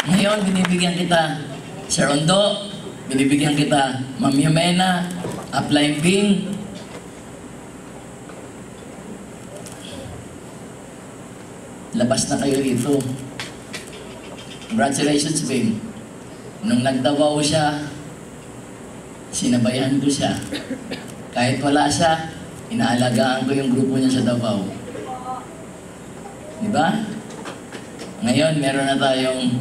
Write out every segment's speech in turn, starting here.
Ngayon, binibigyan kita, Sir Ondo, binibigyan kita, Ma'am Yumena, Upline Bing. Labas na kayo dito. Congratulations, Bing. Nung nagdawaw siya, sinabayan ko siya. Kahit wala siya, inaalagaan ko yung grupo niya sa Davao. Diba? Ngayon, meron na tayong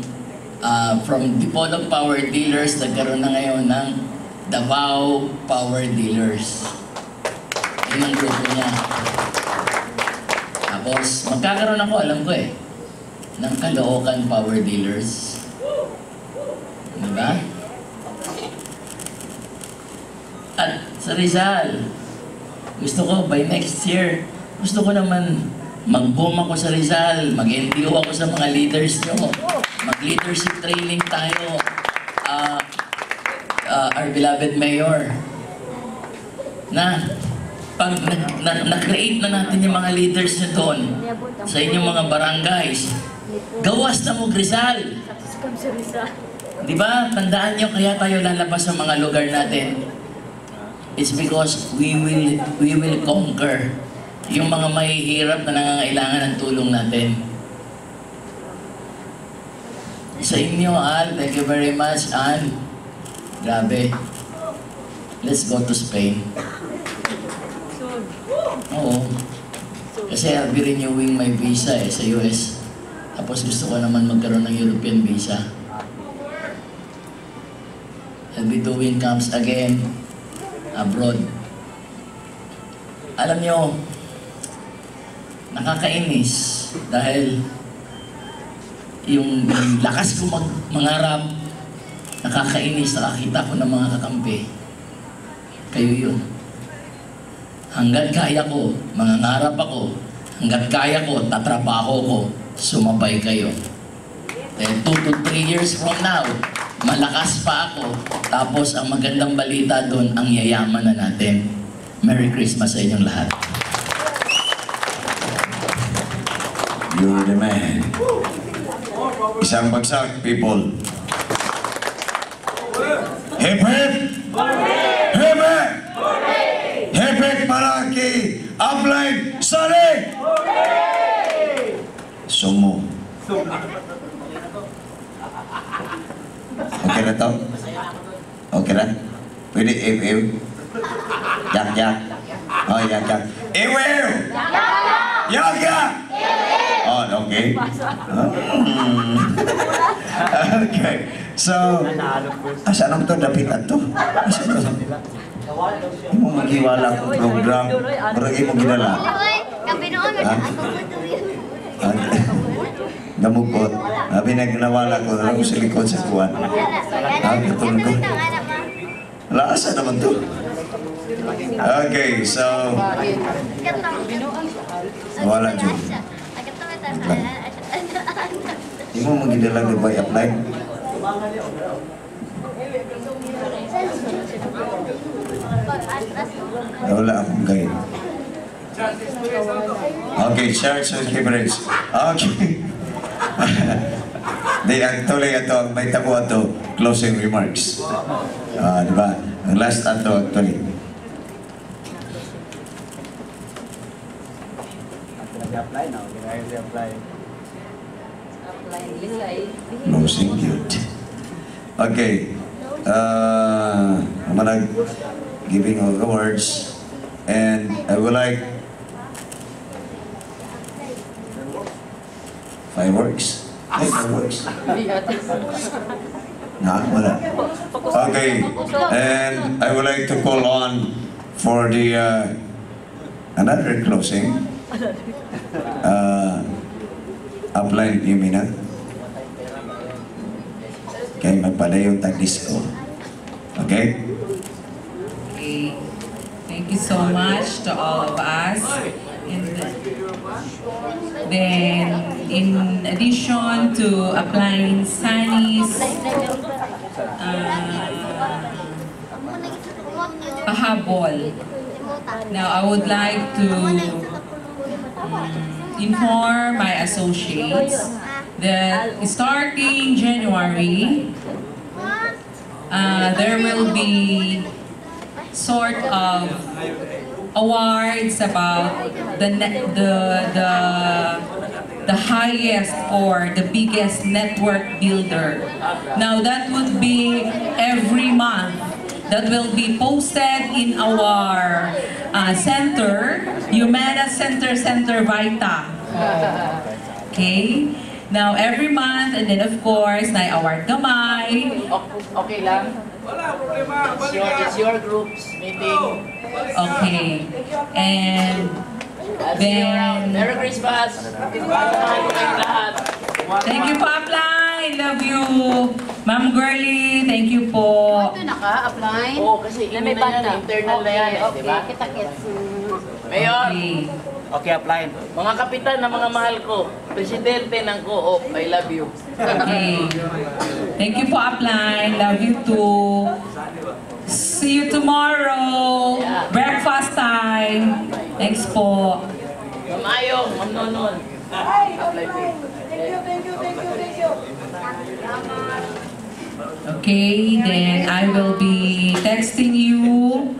from Dipolog Power Dealers, nagkaroon na ngayon ng Davao Power Dealers. Yun ang grupo niya. Tapos, magkakaroon ako, alam ko ng Caloocan Power Dealers. Diba? At sa Rizal, gusto ko by next year, gusto ko naman mag-boom ako sa Rizal, mag-NDO ako sa mga leaders nyo, mag-leadership training tayo. Our beloved Mayor, na pag na-create na natin yung mga leaders nyo doon sa inyong mga barangays, gawas na mo Rizal. Diba? Tandaan nyo, kaya tayo lalabas sa mga lugar natin. It's because we will conquer yung mga mahihirap na nangangailangan ng tulong natin. Sa inyo, Al, thank you very much, Al. Grabe. Let's go to Spain. Oo. Kasi I'll be renewing my visa sa US. Tapos gusto ko naman magkaroon ng European visa. I'll be doing camps again abroad. Alam nyo, nakakainis dahil yung lakas ko mangarap, nakakainis, nakakita ko ng mga kakampi. Kayo yun. Hanggat kaya ko, mangangarap ako. Hanggat kaya ko, tatrabaho ko, sumabay kayo. Then 2 to 3 years from now, malakas pa ako. Tapos ang magandang balita doon, ang yayaman na natin. Merry Christmas sa inyong lahat. You're the man. Isang bagsak, people. Hip hip! Hip hip! Hip hip para kay Upline Sunny! Sumo. Okay na to? Okay na? Pwede ew-ew? Yak-yak? Oh, yak-yak. Ew-ew! Yak-yak! Oh, okay. Okay. So, asa naman to? Dapitan to? Asa to? Hindi mo magiwala akong program. Marag mo ginala. Kapi noon, Namupot. Sabi na ginawala ko, alam ko sa likod sa kuwan. Katulog ko. Asa naman to? Okay, so... Wala dyan. Hindi mo magidala na ba i-apply? Wala akong guide. Okay, church and favorites. Okay. Di actually ito ang may tabo ito, closing remarks. Diba? Ang last ito actually. Closing cute. Okay. I'm gonna giving all the words, and I would like fireworks. Hey, fireworks. Nah, wala. Okay, and I would like to call on for the another closing. Upline Yumena. Kaya magpadayon tag-disco. Okay? Okay. Thank you so much to all of us. And then, in addition to applying Sunny's pahabol, now I would like to inform my associates that starting January, there will be sort of awards about the highest or the biggest network builder. Now that would be every month. That will be posted in our center, Humana Center Vita. Okay? Now every month, and then of course, na-award gamay. Okay lang. It's your group's meeting. Okay. And then, Merry Christmas! Lahat. thank you po, Apply. Love you. Ma'am Girlie, thank you po. Ito naka-apply? Oo, kasi Na may na yan, bata. internal na yan, Okay, di ba? kita-kits. Mayor, Okay. Okay, apply. mga kapitan na mga mahal ko, presidente ng co-op, I love you. Okay. Thank you po, Apply. Love you too. See you tomorrow. Breakfast time. Thanks po. Ma'am Ayong, Ma'am Nonon. Apply po. Okay, then I will be texting you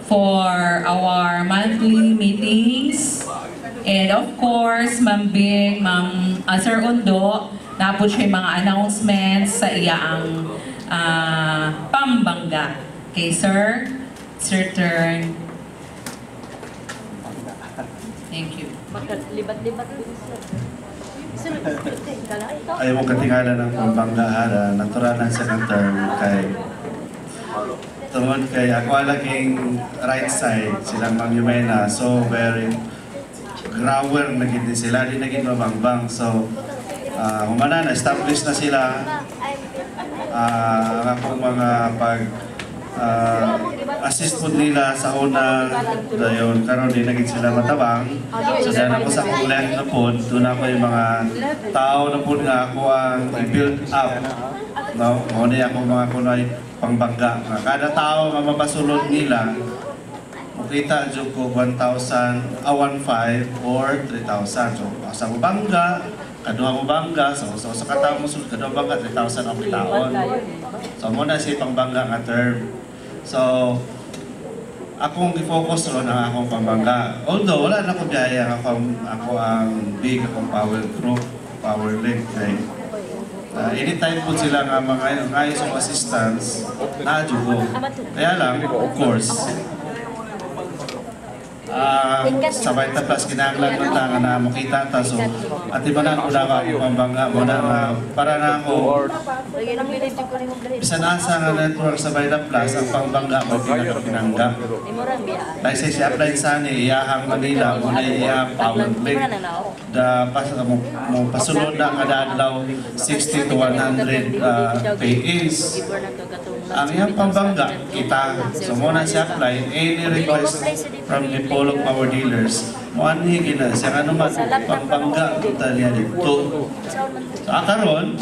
for our monthly meetings. And of course, Ma'am Bing, Ma'am Sir Undo, napod siya yung mga announcements sa iyaang pambangga. Okay, sir? It's your turn. Thank you. Libat-libat din sir. Ayaw mo katingala ng pambanggaan, naturalan sa ng term kay tungod kay ako laging right side silang Ma'am Humana, so very grower na gid sila, di naging mabangbang. So humana na establish na sila ang akong mga pag assist po nila sa una dayon karon di naging sila matabang. So dahil ako sa akong left na po, doon ako yung mga tao na po nga ako ang i-build up. No? Muna ako mga kunay pangbangga. Kada tao nga mapasulod nila, makita dyan ko 1,000, 1,500 or 3,000. So sa bangga, kaduha mo bangga, so sa katao mo sulod, kaduha bangga, 3,000 ang kitaon. So muna siya pangbangga nga term. So, akong i-focus ron ang akong pambangga. Although, wala na ko biyaya ako ang big, akong power group, power link. Anytime po sila nga mga ngayos ng assistance, na-adjugo. Kaya lang, of course, sabay tapos kinahanglan mo ta na makita ta, so at iba na ko na ako pambangga mo na para na ako bisan asa nga network sabay na plus ang pangbangga mo pinaka-pinangga dahil siya apply sa ni iyahang Manila mo na iyahang power link da mo pasunod na nga adlaw 60 to 100 pay-ins ang iyang pambangga kita, so muna siya apply any request from the Polog Power Dealers mo anhigi na siya ano man pambangga talya dito. So akaron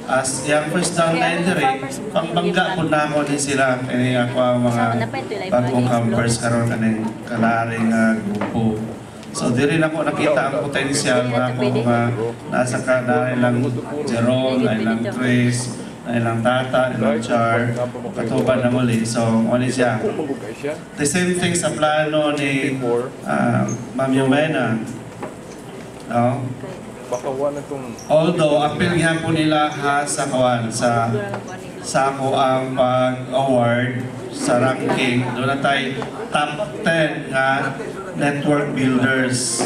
as yung first down na entry, pangbangga po na ako din sila kaya ako ang mga bagong campers karon kaning kalaring grupo. So di rin ako nakita ang potensyal na ako mga nasa ilang Jerome, ilang Chris, ilang Tata, ilang Char, katuban na muli. So ano siya. The same thing sa plano ni Ma'am Humana. No? Although, appeal nga po nila sa kawan, sa ako ang pag-award sa ranking. Doon na tayo top 10 nga network builders.